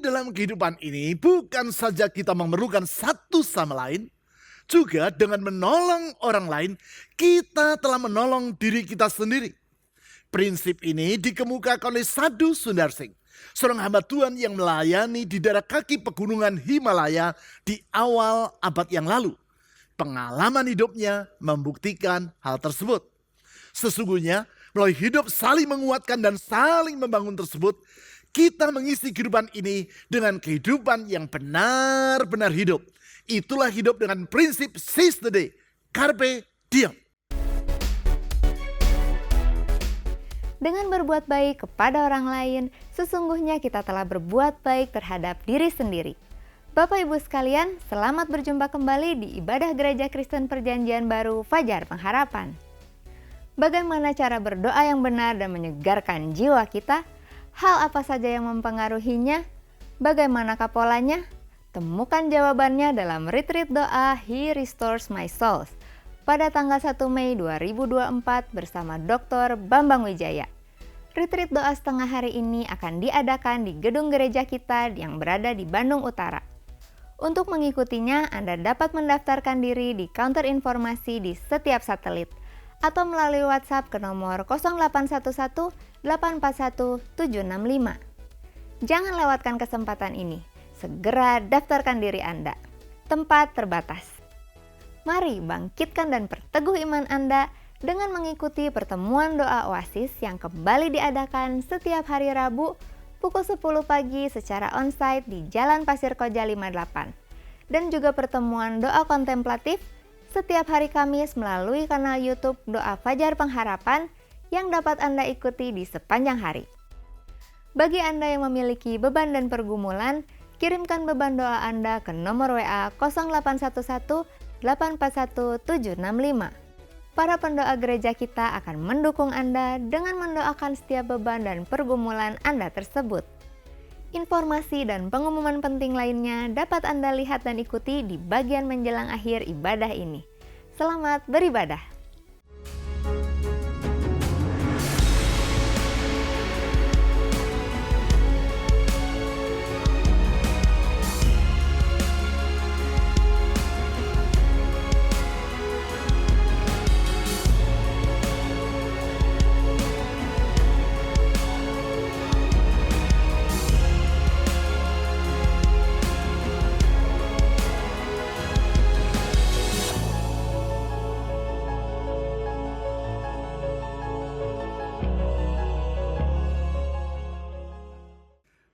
dalam kehidupan ini bukan saja kita memerlukan satu sama lain, juga dengan menolong orang lain, kita telah menolong diri kita sendiri. Prinsip ini dikemukakan oleh Sadhu Sundar Singh, seorang hamba Tuhan yang melayani di daerah kaki pegunungan Himalaya di awal abad yang lalu. Pengalaman hidupnya membuktikan hal tersebut. Sesungguhnya melalui hidup saling menguatkan dan saling membangun tersebut, kita mengisi kehidupan ini dengan kehidupan yang benar-benar hidup. Itulah hidup dengan prinsip seize the day, carpe diem. Dengan berbuat baik kepada orang lain, sesungguhnya kita telah berbuat baik terhadap diri sendiri. Bapak Ibu sekalian, selamat berjumpa kembali di ibadah Gereja Kristen Perjanjian Baru Fajar Pengharapan. Bagaimana cara berdoa yang benar dan menyegarkan jiwa kita? Hal apa saja yang mempengaruhinya? Bagaimanakah polanya? Temukan jawabannya dalam retreat doa He Restores My Soul pada tanggal 1 Mei 2024 bersama Dr. Bambang Wijaya. Retreat doa setengah hari ini akan diadakan di gedung gereja kita yang berada di Bandung Utara. Untuk mengikutinya, Anda dapat mendaftarkan diri di counter informasi di setiap satelit atau melalui WhatsApp ke nomor 0811 841 765. Jangan lewatkan kesempatan ini. Segera daftarkan diri Anda. Tempat terbatas. Mari bangkitkan dan perteguh iman Anda dengan mengikuti pertemuan doa Oasis yang kembali diadakan setiap hari Rabu pukul 10 pagi secara onsite di Jalan Pasir Koja 58. Dan juga pertemuan doa kontemplatif setiap hari Kamis melalui kanal YouTube Doa Fajar Pengharapan yang dapat Anda ikuti di sepanjang hari. Bagi Anda yang memiliki beban dan pergumulan, kirimkan beban doa Anda ke nomor WA 0811 841 765. Para pendoa gereja kita akan mendukung Anda dengan mendoakan setiap beban dan pergumulan Anda tersebut. Informasi dan pengumuman penting lainnya dapat Anda lihat dan ikuti di bagian menjelang akhir ibadah ini. Selamat beribadah!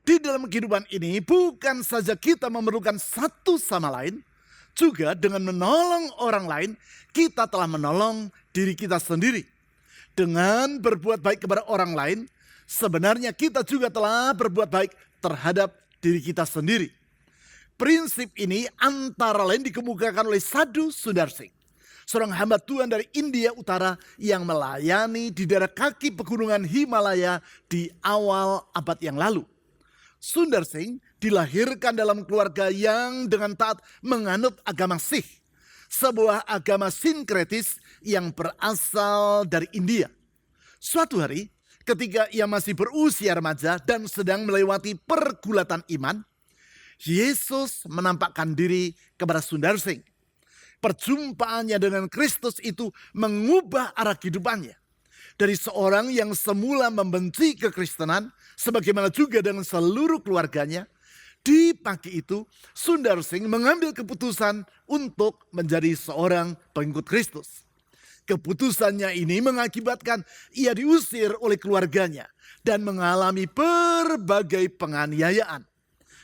Di dalam kehidupan ini bukan saja kita memerlukan satu sama lain, juga dengan menolong orang lain, kita telah menolong diri kita sendiri. Dengan berbuat baik kepada orang lain, sebenarnya kita juga telah berbuat baik terhadap diri kita sendiri. Prinsip ini antara lain dikemukakan oleh Sadhu Sundar Singh, seorang hamba Tuhan dari India Utara yang melayani di daerah kaki pegunungan Himalaya di awal abad yang lalu. Sundar Singh dilahirkan dalam keluarga yang dengan taat menganut agama Sikh, sebuah agama sinkretis yang berasal dari India. Suatu hari, ketika ia masih berusia remaja dan sedang melewati pergulatan iman, Yesus menampakkan diri kepada Sundar Singh. Perjumpaannya dengan Kristus itu mengubah arah kehidupannya. Dari seorang yang semula membenci kekristenan, sebagaimana juga dengan seluruh keluarganya, di pagi itu Sundar Singh mengambil keputusan untuk menjadi seorang pengikut Kristus. Keputusannya ini mengakibatkan ia diusir oleh keluarganya dan mengalami berbagai penganiayaan.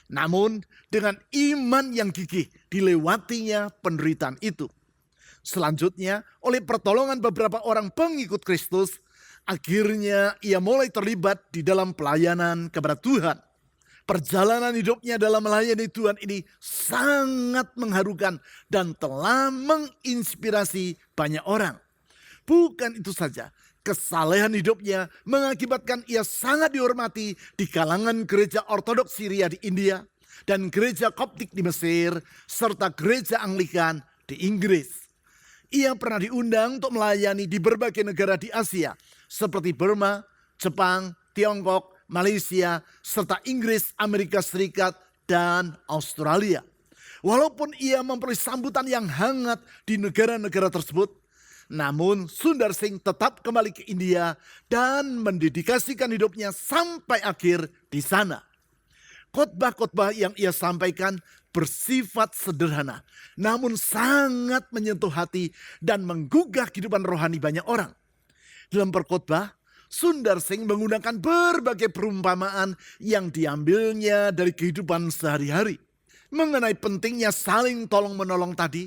Namun dengan iman yang gigih dilewatinya penderitaan itu. Selanjutnya, oleh pertolongan beberapa orang pengikut Kristus, akhirnya ia mulai terlibat di dalam pelayanan kepada Tuhan. Perjalanan hidupnya dalam melayani Tuhan ini sangat mengharukan dan telah menginspirasi banyak orang. Bukan itu saja, kesalehan hidupnya mengakibatkan ia sangat dihormati di kalangan gereja Ortodoks Syria di India dan gereja Koptik di Mesir, serta gereja Anglikan di Inggris. Ia pernah diundang untuk melayani di berbagai negara di Asia, seperti Burma, Jepang, Tiongkok, Malaysia, serta Inggris, Amerika Serikat, dan Australia. Walaupun ia memperoleh sambutan yang hangat di negara-negara tersebut, namun Sundar Singh tetap kembali ke India dan mendedikasikan hidupnya sampai akhir di sana. Khotbah-khotbah yang ia sampaikan bersifat sederhana, namun sangat menyentuh hati dan menggugah kehidupan rohani banyak orang. Dalam berkhotbah, Sundar Singh menggunakan berbagai perumpamaan yang diambilnya dari kehidupan sehari-hari. Mengenai pentingnya saling tolong-menolong tadi,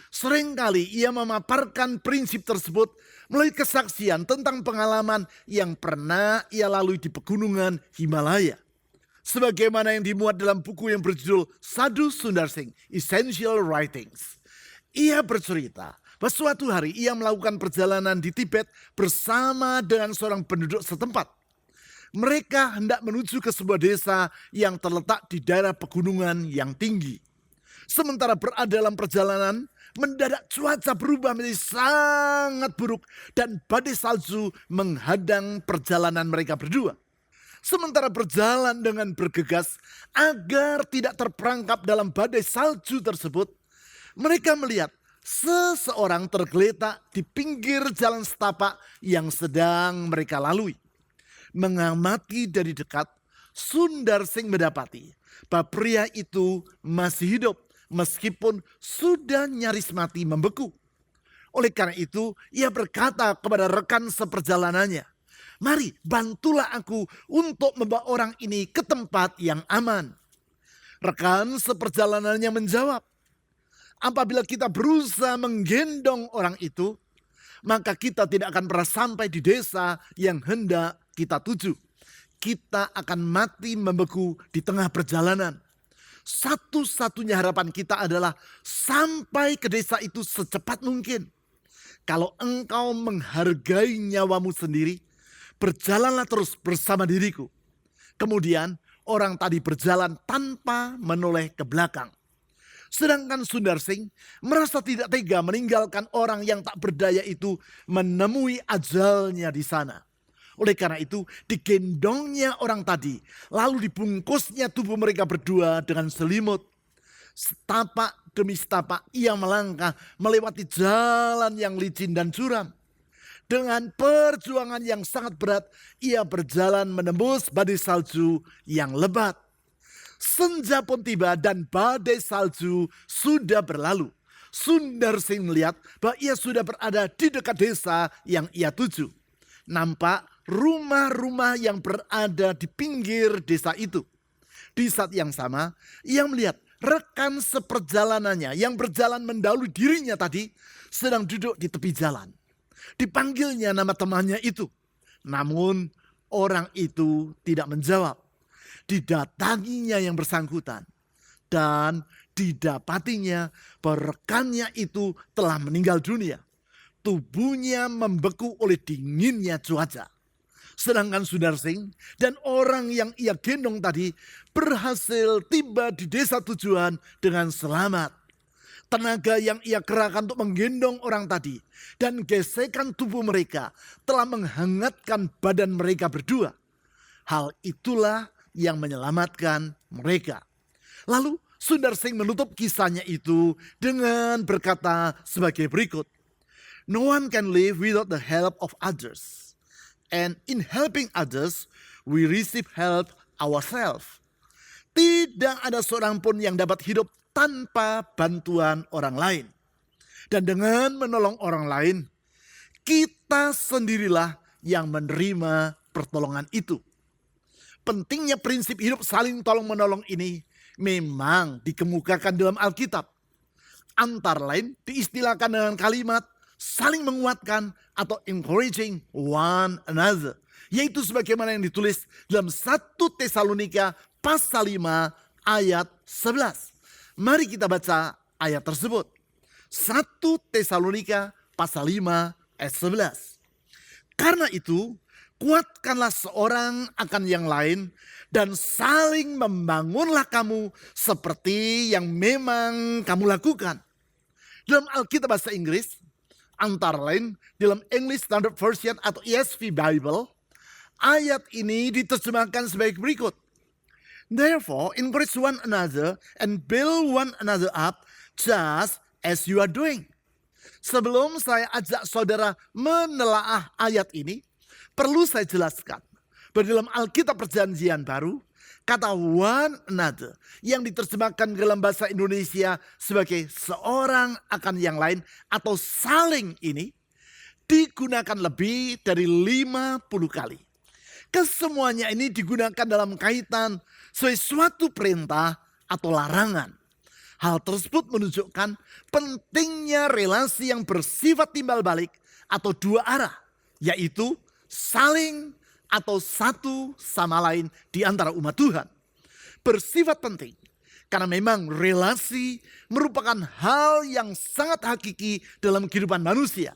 seringkali ia memaparkan prinsip tersebut melalui kesaksian tentang pengalaman yang pernah ia lalui di pegunungan Himalaya. Sebagaimana yang dimuat dalam buku yang berjudul Sadhu Sundar Singh, Essential Writings. Ia bercerita bahwa suatu hari ia melakukan perjalanan di Tibet bersama dengan seorang penduduk setempat. Mereka hendak menuju ke sebuah desa yang terletak di daerah pegunungan yang tinggi. Sementara berada dalam perjalanan, mendadak cuaca berubah menjadi sangat buruk dan badai salju menghadang perjalanan mereka berdua. Sementara berjalan dengan bergegas agar tidak terperangkap dalam badai salju tersebut, mereka melihat seseorang tergeletak di pinggir jalan setapak yang sedang mereka lalui. Mengamati dari dekat, Sundar Singh mendapati bahwa pria itu masih hidup meskipun sudah nyaris mati membeku. Oleh karena itu, ia berkata kepada rekan seperjalanannya, "Mari bantulah aku untuk membawa orang ini ke tempat yang aman." Rekan seperjalanannya menjawab, "Apabila kita berusaha menggendong orang itu, maka kita tidak akan pernah sampai di desa yang hendak kita tuju. Kita akan mati membeku di tengah perjalanan. Satu-satunya harapan kita adalah sampai ke desa itu secepat mungkin. Kalau engkau menghargai nyawamu sendiri, berjalanlah terus bersama diriku." Kemudian orang tadi berjalan tanpa menoleh ke belakang. Sedangkan Sundar Singh merasa tidak tega meninggalkan orang yang tak berdaya itu menemui ajalnya di sana. Oleh karena itu digendongnya orang tadi, lalu dibungkusnya tubuh mereka berdua dengan selimut. Setapak demi setapak ia melangkah melewati jalan yang licin dan curam. Dengan perjuangan yang sangat berat, ia berjalan menembus badai salju yang lebat. Senja pun tiba dan badai salju sudah berlalu. Sundar Singh melihat bahwa ia sudah berada di dekat desa yang ia tuju. Nampak rumah-rumah yang berada di pinggir desa itu. Di saat yang sama, ia melihat rekan seperjalanannya yang berjalan mendahului dirinya tadi sedang duduk di tepi jalan. Dipanggilnya nama temannya itu. Namun orang itu tidak menjawab. Didatanginya yang bersangkutan. Dan didapatinya bahwa rekannya itu telah meninggal dunia. Tubuhnya membeku oleh dinginnya cuaca. Sedangkan Sundar Singh dan orang yang ia gendong tadi berhasil tiba di desa tujuan dengan selamat. Tenaga yang ia kerahkan untuk menggendong orang tadi dan gesekan tubuh mereka telah menghangatkan badan mereka berdua. Hal itulah yang menyelamatkan mereka. Lalu Sundar Singh menutup kisahnya itu dengan berkata sebagai berikut. "No one can live without the help of others. And in helping others, we receive help ourselves." Tidak ada seorang pun yang dapat hidup tanpa bantuan orang lain. Dan dengan menolong orang lain, kita sendirilah yang menerima pertolongan itu. Pentingnya prinsip hidup saling tolong-menolong ini memang dikemukakan dalam Alkitab. Antara lain diistilahkan dengan kalimat saling menguatkan atau encouraging one another. Yaitu sebagaimana yang ditulis dalam 1 Tesalonika pasal 5 ayat 11. Mari kita baca ayat tersebut. 1 Tesalonika pasal 5 ayat 11. "Karena itu, kuatkanlah seorang akan yang lain dan saling membangunlah kamu seperti yang memang kamu lakukan." Dalam Alkitab bahasa Inggris, antara lain dalam English Standard Version atau ESV Bible, Ayat ini diterjemahkan sebagai berikut. Therefore, encourage one another and build one another up just as you are doing. Sebelum saya ajak saudara menelaah ayat ini, perlu saya jelaskan bahwa dalam Alkitab Perjanjian Baru, kata one another yang diterjemahkan dalam bahasa Indonesia sebagai seorang akan yang lain atau saling ini digunakan lebih dari 50 kali. Kesemuanya ini digunakan dalam kaitan sebagai suatu perintah atau larangan. Hal tersebut menunjukkan pentingnya relasi yang bersifat timbal balik atau dua arah, yaitu saling atau satu sama lain di antara umat Tuhan. Bersifat penting karena memang relasi merupakan hal yang sangat hakiki dalam kehidupan manusia.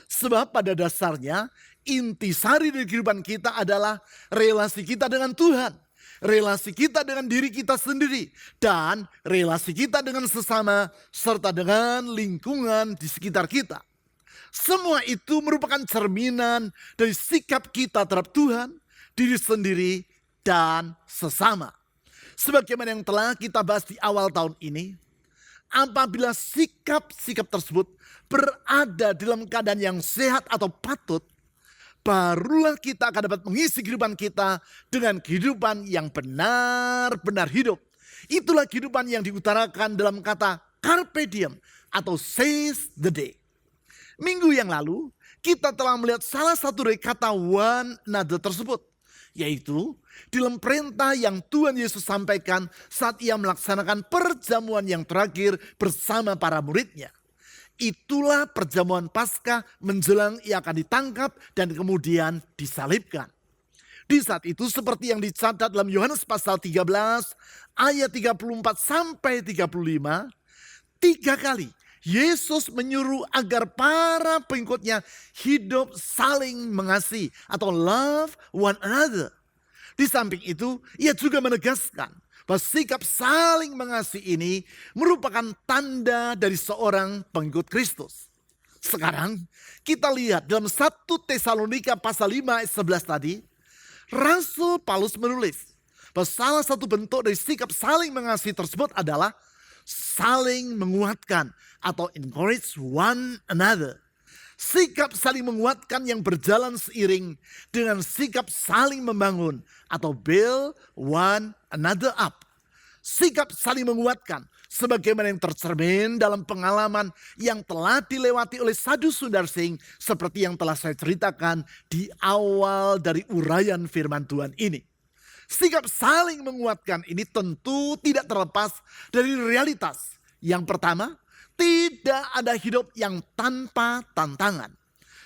Sebab pada dasarnya intisari dari kehidupan kita adalah relasi kita dengan Tuhan, relasi kita dengan diri kita sendiri, dan relasi kita dengan sesama serta dengan lingkungan di sekitar kita. Semua itu merupakan cerminan dari sikap kita terhadap Tuhan, diri sendiri, dan sesama. Sebagaimana yang telah kita bahas di awal tahun ini, apabila sikap-sikap tersebut berada dalam keadaan yang sehat atau patut, barulah kita akan dapat mengisi kehidupan kita dengan kehidupan yang benar-benar hidup. Itulah kehidupan yang diutarakan dalam kata carpe diem atau seize the day. Minggu yang lalu kita telah melihat salah satu dari kata one another tersebut, yaitu dalam perintah yang Tuhan Yesus sampaikan saat ia melaksanakan perjamuan yang terakhir bersama para muridnya. Itulah perjamuan Paskah menjelang ia akan ditangkap dan kemudian disalibkan. Di saat itu seperti yang dicatat dalam Yohanes pasal 13 ayat 34 sampai 35, 3 kali Yesus menyuruh agar para pengikutnya hidup saling mengasihi atau love one another. Di samping itu, ia juga menegaskan bahwa sikap saling mengasihi ini merupakan tanda dari seorang pengikut Kristus. Sekarang kita lihat dalam 1 Tesalonika pasal 5 ayat 11 tadi, Rasul Paulus menulis bahwa salah satu bentuk dari sikap saling mengasihi tersebut adalah saling menguatkan atau encourage one another. Sikap saling menguatkan yang berjalan seiring dengan sikap saling membangun atau build one another up. Sikap saling menguatkan sebagaimana yang tercermin dalam pengalaman yang telah dilewati oleh Sadhu Sundar Singh seperti yang telah saya ceritakan di awal dari uraian firman Tuhan ini. Sikap saling menguatkan ini tentu tidak terlepas dari realitas. Yang pertama, tidak ada hidup yang tanpa tantangan.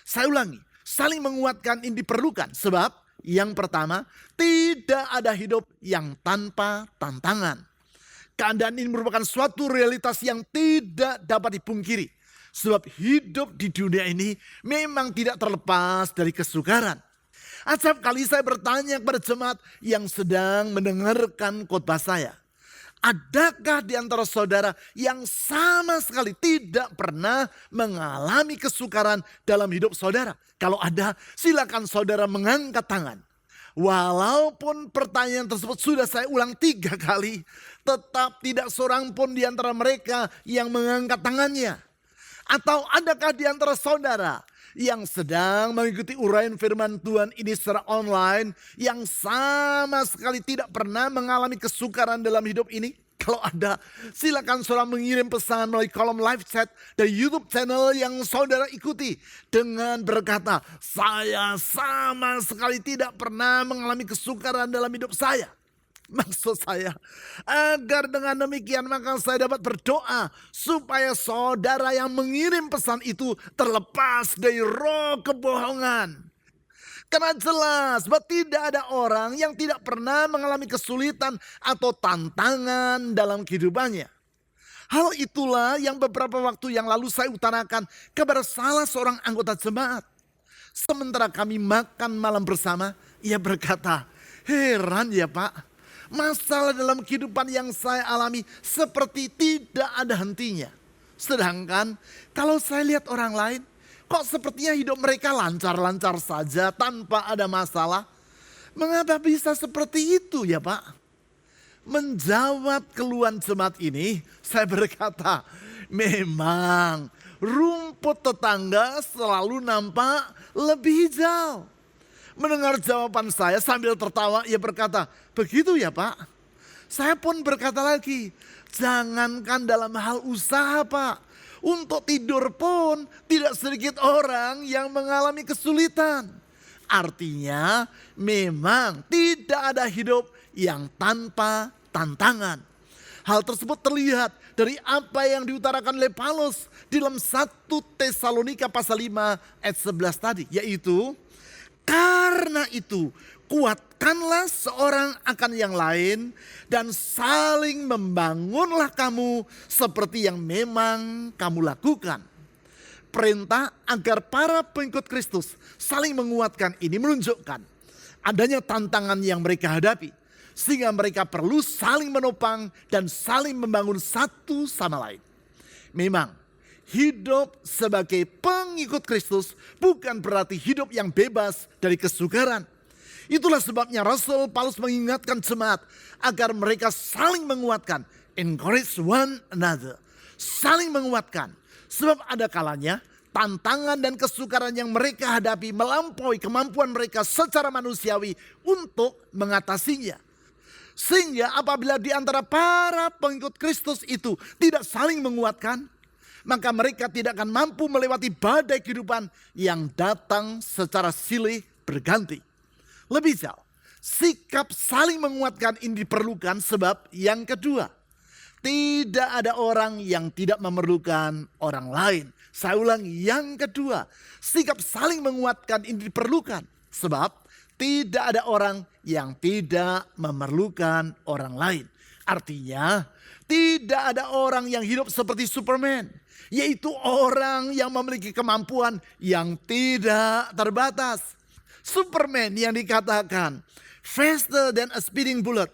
Saya ulangi, saling menguatkan ini diperlukan sebab yang pertama, tidak ada hidup yang tanpa tantangan. Keadaan ini merupakan suatu realitas yang tidak dapat dipungkiri. Sebab hidup di dunia ini memang tidak terlepas dari kesukaran. Acap kali saya bertanya kepada jemaat yang sedang mendengarkan khotbah saya. Adakah di antara saudara yang sama sekali tidak pernah mengalami kesukaran dalam hidup saudara? Kalau ada, silakan saudara mengangkat tangan. Walaupun pertanyaan tersebut sudah saya ulang 3 kali, tetap tidak seorang pun di antara mereka yang mengangkat tangannya. Atau adakah di antara saudara yang sedang mengikuti uraian firman Tuhan ini secara online yang sama sekali tidak pernah mengalami kesukaran dalam hidup ini? Kalau ada, silakan saudara mengirim pesan melalui kolom live chat dari YouTube channel yang saudara ikuti dengan berkata, saya sama sekali tidak pernah mengalami kesukaran dalam hidup saya. Maksud saya, agar dengan demikian maka saya dapat berdoa supaya saudara yang mengirim pesan itu terlepas dari roh kebohongan. Karena jelas bahwa tidak ada orang yang tidak pernah mengalami kesulitan atau tantangan dalam kehidupannya. Hal itulah yang beberapa waktu yang lalu saya utarakan kepada salah seorang anggota jemaat. Sementara kami makan malam bersama, ia berkata, heran ya Pak. Masalah dalam kehidupan yang saya alami seperti tidak ada hentinya. Sedangkan kalau saya lihat orang lain, kok sepertinya hidup mereka lancar-lancar saja tanpa ada masalah. Mengapa bisa seperti itu ya Pak? Menjawab keluhan jemaat ini, saya berkata, memang rumput tetangga selalu nampak lebih hijau. Mendengar jawaban saya sambil tertawa, ia berkata, begitu ya Pak? Saya pun berkata lagi, jangankan dalam hal usaha Pak, untuk tidur pun tidak sedikit orang yang mengalami kesulitan. Artinya memang tidak ada hidup yang tanpa tantangan. Hal tersebut terlihat dari apa yang diutarakan oleh Paulus di dalam 1 Tesalonika pasal 5 ayat 11 tadi. Yaitu, karena itu kuatkanlah seorang akan yang lain dan saling membangunlah kamu seperti yang memang kamu lakukan. Perintah agar para pengikut Kristus saling menguatkan ini menunjukkan adanya tantangan yang mereka hadapi. Sehingga mereka perlu saling menopang dan saling membangun satu sama lain. Memang hidup sebagai pengikut Kristus bukan berarti hidup yang bebas dari kesukaran. Itulah sebabnya Rasul Paulus mengingatkan jemaat agar mereka saling menguatkan. Encourage one another. Saling menguatkan. Sebab ada kalanya tantangan dan kesukaran yang mereka hadapi melampaui kemampuan mereka secara manusiawi untuk mengatasinya. Sehingga apabila di antara para pengikut Kristus itu tidak saling menguatkan, maka mereka tidak akan mampu melewati badai kehidupan yang datang secara silih berganti. Lebih jauh, sikap saling menguatkan ini diperlukan sebab yang kedua, tidak ada orang yang tidak memerlukan orang lain. Saya ulang, yang kedua, sikap saling menguatkan ini diperlukan. Sebab tidak ada orang yang tidak memerlukan orang lain. Artinya, tidak ada orang yang hidup seperti Superman. Yaitu orang yang memiliki kemampuan yang tidak terbatas. Superman yang dikatakan faster than a speeding bullet,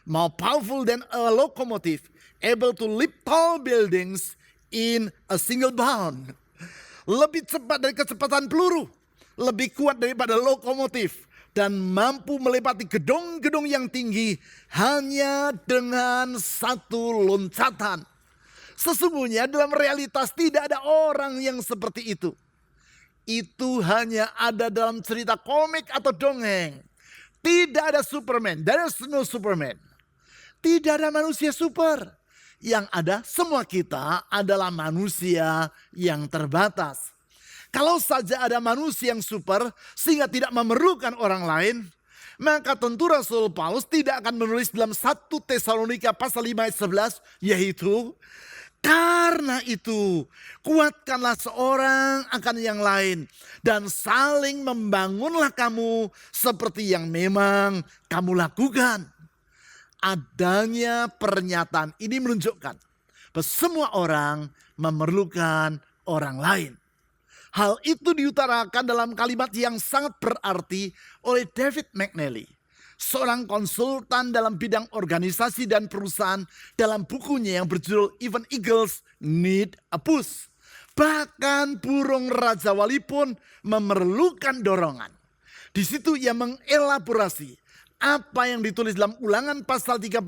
more powerful than a locomotive, able to leap tall buildings in a single bound. Lebih cepat dari kecepatan peluru, lebih kuat daripada lokomotif, dan mampu melewati gedung-gedung yang tinggi hanya dengan satu loncatan. Sesungguhnya dalam realitas tidak ada orang yang seperti itu. Itu hanya ada dalam cerita komik atau dongeng. Tidak ada Superman, there is no Superman. Tidak ada manusia super. Yang ada semua kita adalah manusia yang terbatas. Kalau saja ada manusia yang super sehingga tidak memerlukan orang lain, maka tentu Rasul Paulus tidak akan menulis dalam 1 Tesalonika pasal 5 ayat 11, yaitu, karena itu kuatkanlah seorang akan yang lain dan saling membangunlah kamu seperti yang memang kamu lakukan. Adanya pernyataan ini menunjukkan bahwa semua orang memerlukan orang lain. Hal itu diutarakan dalam kalimat yang sangat berarti oleh David McNally, seorang konsultan dalam bidang organisasi dan perusahaan, dalam bukunya yang berjudul Even Eagles Need a Push. Bahkan burung Raja Wali pun memerlukan dorongan. Di situ ia mengelaborasi apa yang ditulis dalam Ulangan pasal 32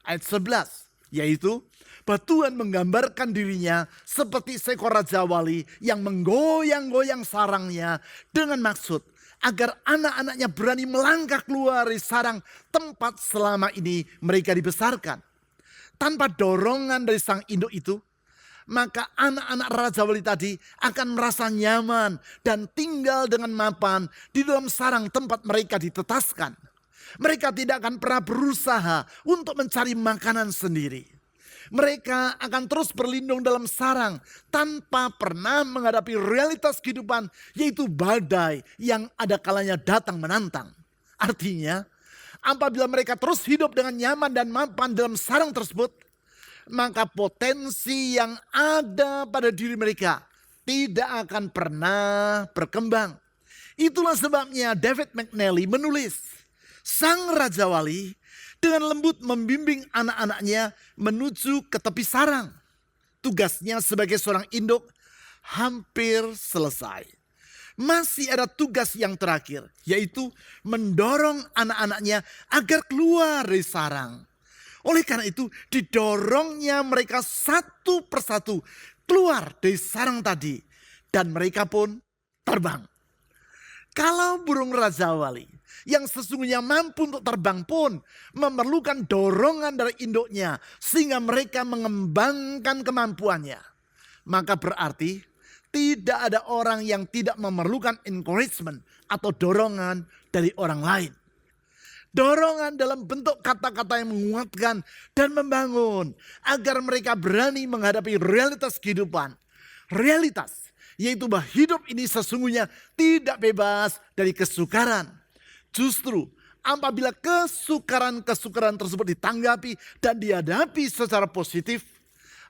ayat 11, yaitu bahwa Tuhan menggambarkan dirinya seperti seekor Raja Wali yang menggoyang-goyang sarangnya dengan maksud agar anak-anaknya berani melangkah keluar dari sarang tempat selama ini mereka dibesarkan. Tanpa dorongan dari sang induk itu, maka anak-anak Raja Wali tadi akan merasa nyaman dan tinggal dengan mapan di dalam sarang tempat mereka ditetaskan. Mereka tidak akan pernah berusaha untuk mencari makanan sendiri. Mereka akan terus berlindung dalam sarang tanpa pernah menghadapi realitas kehidupan, yaitu badai yang ada kalanya datang menantang. Artinya, apabila mereka terus hidup dengan nyaman dan mapan dalam sarang tersebut, maka potensi yang ada pada diri mereka tidak akan pernah berkembang. Itulah sebabnya David McNally menulis, sang Raja Wali dengan lembut membimbing anak-anaknya menuju ke tepi sarang. Tugasnya sebagai seorang induk hampir selesai. masih ada tugas yang terakhir, yaitu mendorong anak-anaknya agar keluar dari sarang. Oleh karena itu, didorongnya mereka satu persatu keluar dari sarang tadi, dan mereka pun terbang. Kalau burung Raja Wali yang sesungguhnya mampu untuk terbang pun memerlukan dorongan dari induknya sehingga mereka mengembangkan kemampuannya, maka berarti tidak ada orang yang tidak memerlukan encouragement atau dorongan dari orang lain. Dorongan dalam bentuk kata-kata yang menguatkan dan membangun agar mereka berani menghadapi realitas kehidupan. Realitas yaitu bahwa hidup ini sesungguhnya tidak bebas dari kesukaran. Justru apabila kesukaran-kesukaran tersebut ditanggapi dan dihadapi secara positif,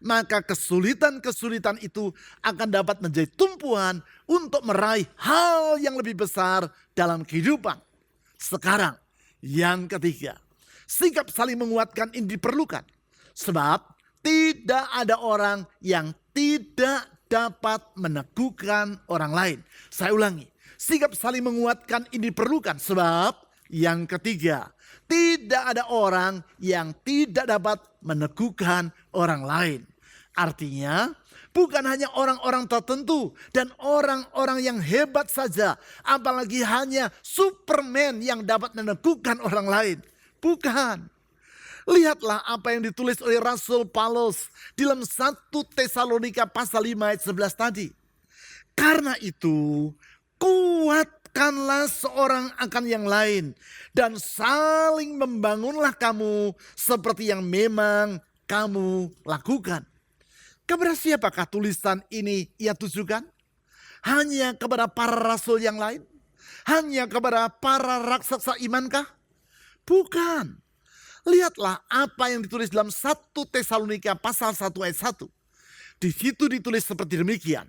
maka kesulitan-kesulitan itu akan dapat menjadi tumpuan untuk meraih hal yang lebih besar dalam kehidupan. Sekarang, yang ketiga, sikap saling menguatkan ini diperlukan. Sebab tidak ada orang yang tidak dapat meneguhkan orang lain. Saya ulangi, sikap saling menguatkan ini diperlukan. Sebab yang ketiga, tidak ada orang yang tidak dapat meneguhkan orang lain. Artinya, bukan hanya orang-orang tertentu dan orang-orang yang hebat saja, apalagi hanya Superman yang dapat meneguhkan orang lain. Bukan. Lihatlah apa yang ditulis oleh Rasul Paulus di dalam 1 Tesalonika pasal 5 ayat 11 tadi. Karena itu, kuatkanlah seorang akan yang lain dan saling membangunlah kamu seperti yang memang kamu lakukan. Kepada siapakah tulisan ini ia tujukan? Hanya kepada para rasul yang lain? Hanya kepada para raksasa imankah? Bukan. Lihatlah apa yang ditulis dalam 1 Tesalonika pasal 1 ayat 1. Di situ ditulis seperti demikian.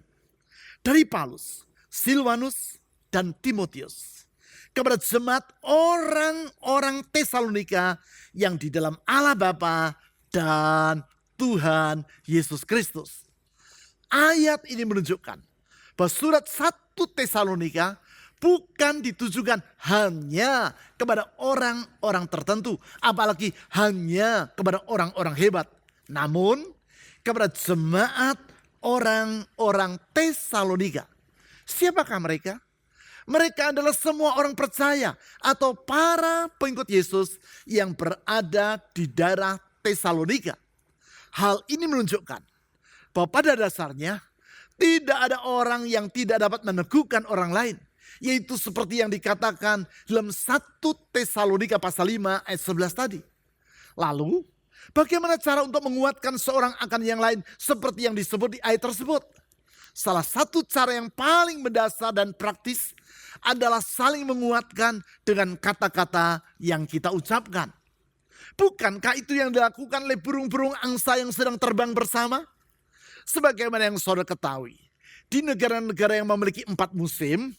Dari Paulus, Silvanus, dan Timotius. Kepada jemaat orang-orang Tesalonika yang di dalam Allah Bapa dan Tuhan Yesus Kristus. Ayat ini menunjukkan bahwa surat 1 Tesalonika bukan ditujukan hanya kepada orang-orang tertentu, apalagi hanya kepada orang-orang hebat. Namun kepada jemaat orang-orang Tesalonika. Siapakah mereka? Mereka adalah semua orang percaya atau para pengikut Yesus yang berada di daerah Tesalonika. Hal ini menunjukkan bahwa pada dasarnya tidak ada orang yang tidak dapat meneguhkan orang lain. Yaitu seperti yang dikatakan dalam 1 Tesalonika pasal 5 ayat 11 tadi. Lalu bagaimana cara untuk menguatkan seorang akan yang lain seperti yang disebut di ayat tersebut? Salah satu cara yang paling mendasar dan praktis adalah saling menguatkan dengan kata-kata yang kita ucapkan. Bukankah itu yang dilakukan oleh burung-burung angsa yang sedang terbang bersama? Sebagaimana yang saudara ketahui, di negara-negara yang memiliki 4 musim,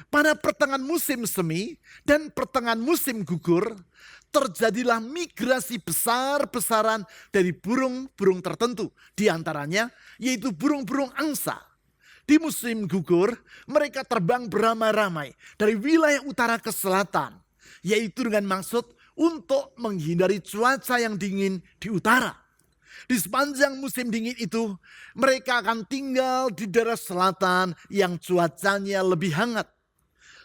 pada pertengahan musim semi dan pertengahan musim gugur, terjadilah migrasi besar-besaran dari burung-burung tertentu. Di antaranya yaitu burung-burung angsa. Di musim gugur, mereka terbang beramai-ramai dari wilayah utara ke selatan, yaitu dengan maksud untuk menghindari cuaca yang dingin di utara. Di sepanjang musim dingin itu, mereka akan tinggal di daerah selatan yang cuacanya lebih hangat.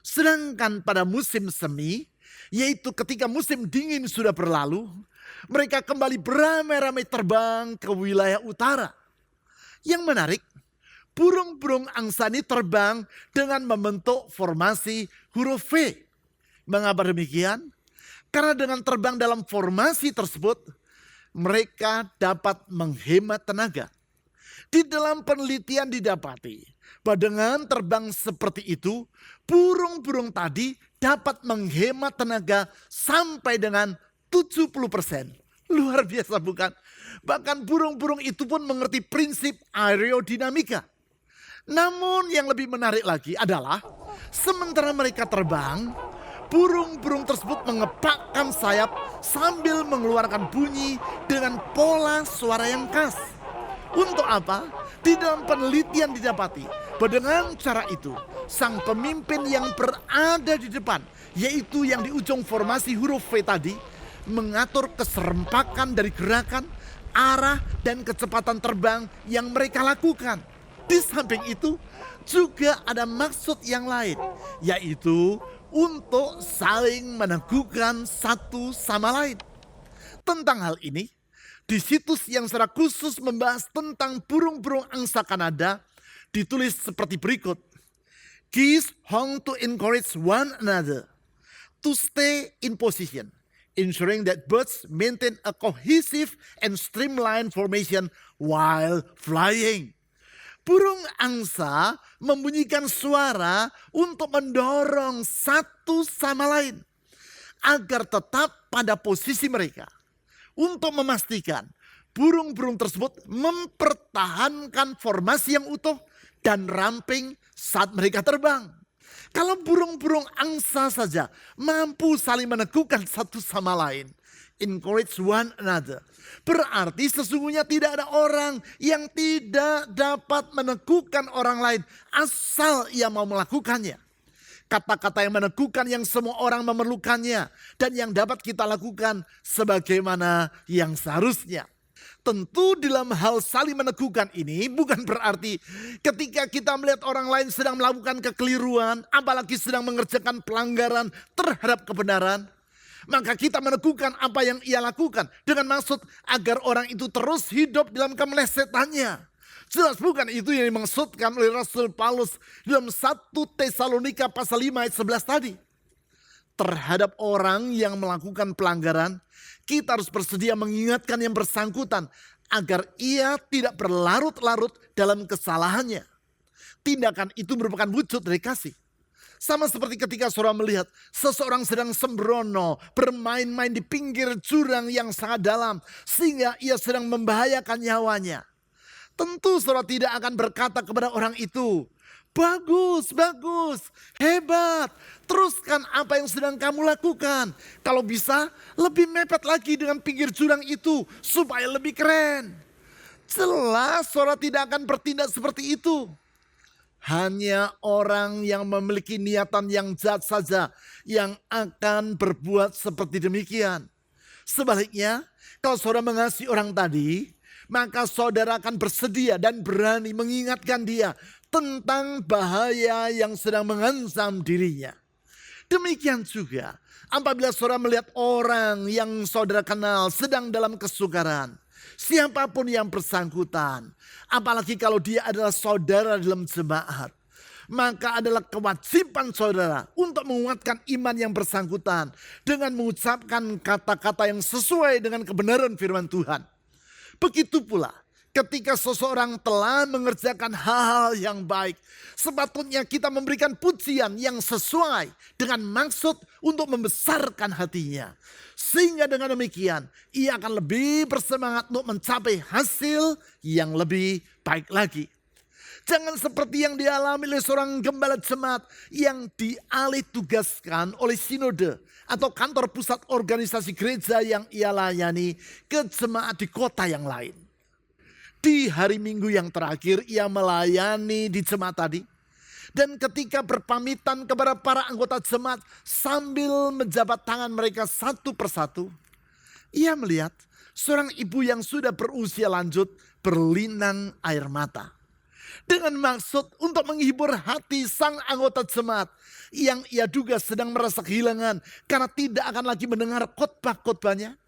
Sedangkan pada musim semi, yaitu ketika musim dingin sudah berlalu, mereka kembali beramai-ramai terbang ke wilayah utara. Yang menarik, burung-burung angsa ini terbang dengan membentuk formasi huruf V. Mengapa demikian? Karena dengan terbang dalam formasi tersebut, mereka dapat menghemat tenaga. Di dalam penelitian didapati bahwa dengan terbang seperti itu, burung-burung tadi dapat menghemat tenaga sampai dengan 70%. Luar biasa bukan? Bahkan burung-burung itu pun mengerti prinsip aerodinamika. Namun yang lebih menarik lagi adalah sementara mereka terbang, burung-burung tersebut mengepakkan sayap sambil mengeluarkan bunyi dengan pola suara yang khas. Untuk apa? Di dalam penelitian didapati bahwa dengan cara itu sang pemimpin yang berada di depan, yaitu yang di ujung formasi huruf V tadi, mengatur keserempakan dari gerakan, arah, dan kecepatan terbang yang mereka lakukan. Di samping itu, juga ada maksud yang lain, yaitu untuk saling meneguhkan satu sama lain. Tentang hal ini, di situs yang secara khusus membahas tentang burung-burung angsa Kanada, ditulis seperti berikut. Geese hong to encourage one another to stay in position, ensuring that birds maintain a cohesive and streamlined formation while flying. Burung angsa membunyikan suara untuk mendorong satu sama lain agar tetap pada posisi mereka, untuk memastikan burung-burung tersebut mempertahankan formasi yang utuh dan ramping saat mereka terbang. Kalau burung-burung angsa saja mampu saling meneguhkan satu sama lain, encourage one another, berarti sesungguhnya tidak ada orang yang tidak dapat meneguhkan orang lain asal ia mau melakukannya. Kata-kata yang meneguhkan yang semua orang memerlukannya dan yang dapat kita lakukan sebagaimana yang seharusnya. Tentu dalam hal saling meneguhkan ini bukan berarti ketika kita melihat orang lain sedang melakukan kekeliruan, apalagi sedang mengerjakan pelanggaran terhadap kebenaran, maka kita meneguhkan apa yang ia lakukan dengan maksud agar orang itu terus hidup dalam kemelesetannya. Jelas bukan itu yang dimaksudkan oleh Rasul Paulus dalam 1 Tesalonika pasal 5 ayat 11 tadi. Terhadap orang yang melakukan pelanggaran, kita harus bersedia mengingatkan yang bersangkutan agar ia tidak berlarut-larut dalam kesalahannya. Tindakan itu merupakan wujud dari kasih. Sama seperti ketika saudara melihat seseorang sedang sembrono bermain-main di pinggir jurang yang sangat dalam sehingga ia sedang membahayakan nyawanya. Tentu saudara tidak akan berkata kepada orang itu, bagus, bagus, hebat, teruskan apa yang sedang kamu lakukan. Kalau bisa lebih mepet lagi dengan pinggir jurang itu supaya lebih keren. Jelas saudara tidak akan bertindak seperti itu. Hanya orang yang memiliki niatan yang jahat saja yang akan berbuat seperti demikian. Sebaliknya, kalau saudara mengasihi orang tadi, maka saudara akan bersedia dan berani mengingatkan dia tentang bahaya yang sedang mengancam dirinya. Demikian juga apabila saudara melihat orang yang saudara kenal sedang dalam kesukaran, siapapun yang bersangkutan, apalagi kalau dia adalah saudara dalam jemaat, maka adalah kewajiban saudara untuk menguatkan iman yang bersangkutan dengan mengucapkan kata-kata yang sesuai dengan kebenaran firman Tuhan. Begitu pula ketika seseorang telah mengerjakan hal-hal yang baik, sepatutnya kita memberikan pujian yang sesuai dengan maksud untuk membesarkan hatinya. Sehingga dengan demikian ia akan lebih bersemangat untuk mencapai hasil yang lebih baik lagi. Jangan seperti yang dialami oleh seorang gembala jemaat yang dialih tugaskan oleh sinode atau kantor pusat organisasi gereja yang ia layani ke jemaat di kota yang lain. Di hari Minggu yang terakhir ia melayani di jemaat tadi. Dan ketika berpamitan kepada para anggota jemaat sambil menjabat tangan mereka satu persatu, ia melihat seorang ibu yang sudah berusia lanjut berlinang air mata. Dengan maksud untuk menghibur hati sang anggota jemaat yang ia duga sedang merasa kehilangan karena tidak akan lagi mendengar khotbah-khotbahnya.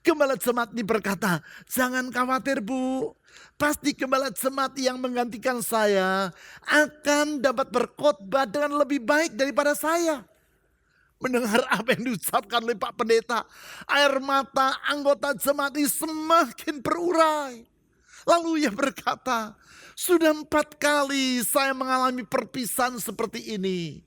Gembala jemaat ini berkata, jangan khawatir Bu, pasti gembala jemaat yang menggantikan saya akan dapat berkhotbah dengan lebih baik daripada saya. Mendengar apa yang diucapkan oleh Pak Pendeta, air mata anggota jemaat ini semakin berurai. Lalu ia berkata, sudah 4 kali saya mengalami perpisahan seperti ini.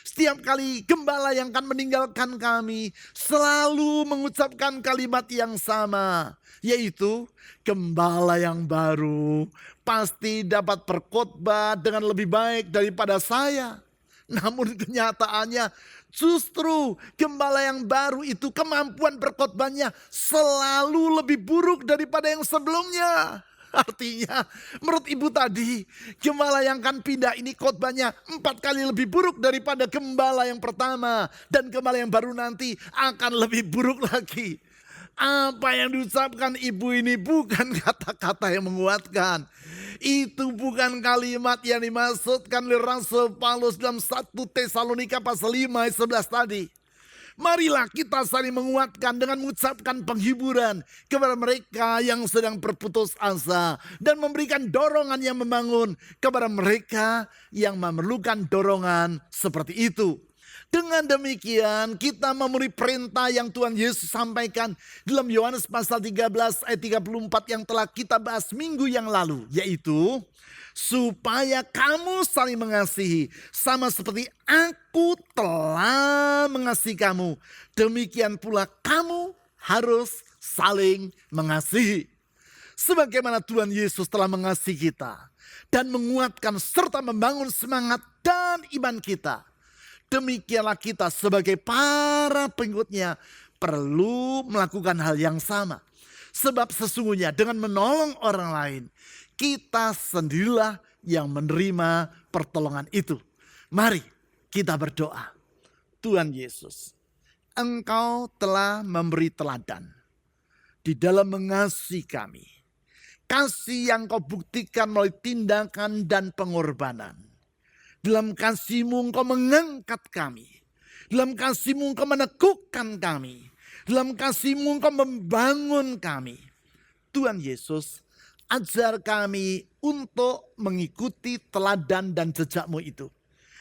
Setiap kali gembala yang akan meninggalkan kami selalu mengucapkan kalimat yang sama. Yaitu gembala yang baru pasti dapat berkhotbah dengan lebih baik daripada saya. Namun kenyataannya justru gembala yang baru itu kemampuan berkhotbahnya selalu lebih buruk daripada yang sebelumnya. Artinya menurut ibu tadi, gembala yang akan pindah ini khotbahnya 4 kali lebih buruk daripada gembala yang pertama. Dan gembala yang baru nanti akan lebih buruk lagi. Apa yang diucapkan ibu ini bukan kata-kata yang menguatkan. Itu bukan kalimat yang dimaksudkan oleh Rasul Paulus dalam 1 Tesalonika pasal 5 ayat 11 tadi. Marilah kita saling menguatkan dengan mengucapkan penghiburan kepada mereka yang sedang berputus asa. Dan memberikan dorongan yang membangun kepada mereka yang memerlukan dorongan seperti itu. Dengan demikian kita memenuhi perintah yang Tuhan Yesus sampaikan dalam Yohanes pasal 13 ayat 34 yang telah kita bahas minggu yang lalu. Yaitu supaya kamu saling mengasihi sama seperti aku telah mengasihi kamu. Demikian pula kamu harus saling mengasihi. Sebagaimana Tuhan Yesus telah mengasihi kita dan menguatkan serta membangun semangat dan iman kita. Demikianlah kita sebagai para pengikutnya perlu melakukan hal yang sama. Sebab sesungguhnya dengan menolong orang lain, kita sendirilah yang menerima pertolongan itu. Mari kita berdoa. Tuhan Yesus, Engkau telah memberi teladan di dalam mengasihi kami. Kasih yang Kau buktikan melalui tindakan dan pengorbanan. Dalam kasih-Mu Engkau mengangkat kami. Dalam kasih-Mu Engkau meneguhkan kami. Dalam kasih-Mu Engkau membangun kami. Tuhan Yesus, ajar kami untuk mengikuti teladan dan jejak-Mu itu.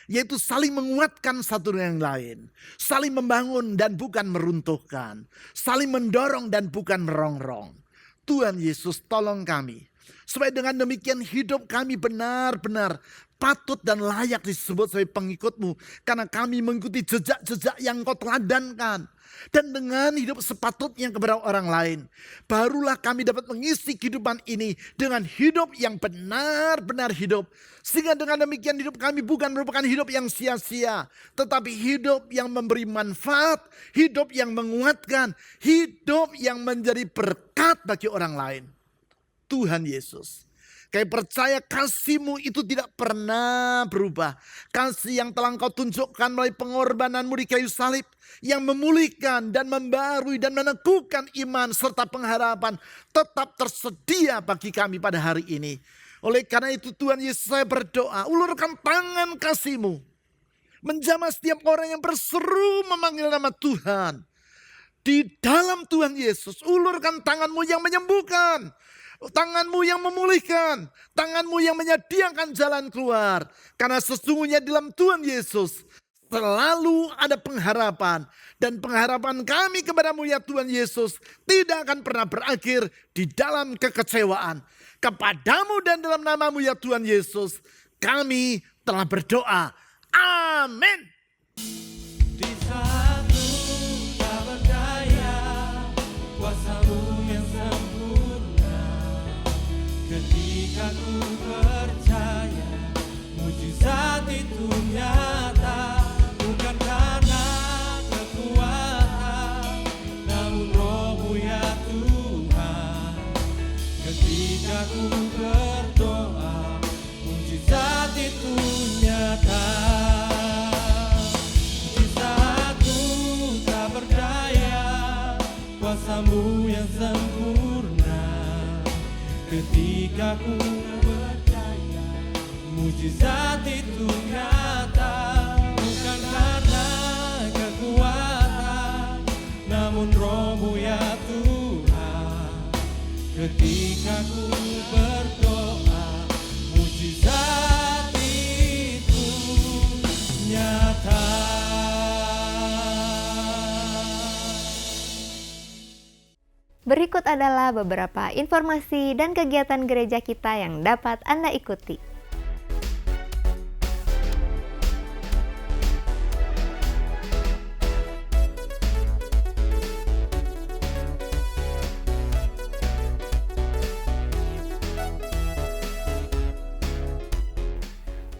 Yaitu saling menguatkan satu dengan yang lain. Saling membangun dan bukan meruntuhkan. Saling mendorong dan bukan merongrong. Tuhan Yesus tolong kami. Supaya dengan demikian hidup kami benar-benar patut dan layak disebut sebagai pengikut-Mu. Karena kami mengikuti jejak-jejak yang Kau teladankan. Dan dengan hidup sepatutnya kepada orang lain. Barulah kami dapat mengisi kehidupan ini dengan hidup yang benar-benar hidup. Sehingga dengan demikian hidup kami bukan merupakan hidup yang sia-sia. Tetapi hidup yang memberi manfaat. Hidup yang menguatkan. Hidup yang menjadi berkat bagi orang lain. Tuhan Yesus, Kami percaya kasih-Mu itu tidak pernah berubah. Kasih yang telah Engkau tunjukkan melalui pengorbanan-Mu di kayu salib. Yang memulihkan dan membarui dan meneguhkan iman serta pengharapan. Tetap tersedia bagi kami pada hari ini. Oleh karena itu Tuhan Yesus, saya berdoa. Ulurkan tangan kasih-Mu. Menjamah setiap orang yang berseru memanggil nama Tuhan. Di dalam Tuhan Yesus, ulurkan tangan-Mu yang menyembuhkan. Tangan-Mu yang memulihkan. Tangan-Mu yang menyediakan jalan keluar. Karena sesungguhnya dalam Tuhan Yesus selalu ada pengharapan. Dan pengharapan kami kepada-Mu ya Tuhan Yesus tidak akan pernah berakhir di dalam kekecewaan. Kepada-Mu dan dalam nama-Mu ya Tuhan Yesus kami telah berdoa. Amin. Di saat ku tak berdaya, kuasa-Mu yang sempurna. Ketika ku percaya, mujizat itu nyata. Bukan karena kekuatan, namun Roh-Mu ya Tuhan. Ketika ku berdoa, mujizat itu nyata. Di saat ku tak berdaya, kuasa-Mu yang sempurna. Ketika ku percaya, mujizat itu nyata. Bukan karena kekuatan, namun Roh-Mu ya Tuhan. Ketika ku berdoa, mujizat itu nyata. Berikut adalah beberapa informasi dan kegiatan gereja kita yang dapat Anda ikuti.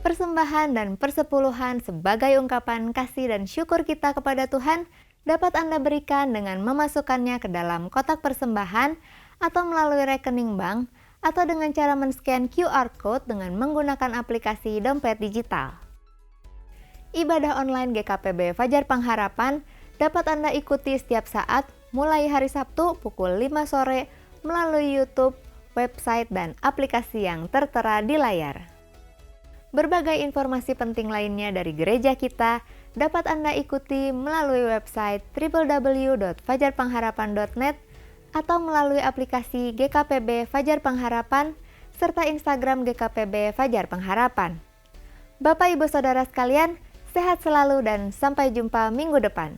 Persembahan dan persepuluhan sebagai ungkapan kasih dan syukur kita kepada Tuhan dapat Anda berikan dengan memasukkannya ke dalam kotak persembahan atau melalui rekening bank atau dengan cara men-scan QR Code dengan menggunakan aplikasi dompet digital. Ibadah online GKPB Fajar Pengharapan dapat Anda ikuti setiap saat mulai hari Sabtu pukul 5 sore melalui YouTube, website, dan aplikasi yang tertera di layar. Berbagai informasi penting lainnya dari gereja kita dapat Anda ikuti melalui website www.fajarpengharapan.net atau melalui aplikasi GKPB Fajar Pengharapan serta Instagram GKPB Fajar Pengharapan. Bapak Ibu Saudara sekalian, sehat selalu dan sampai jumpa minggu depan.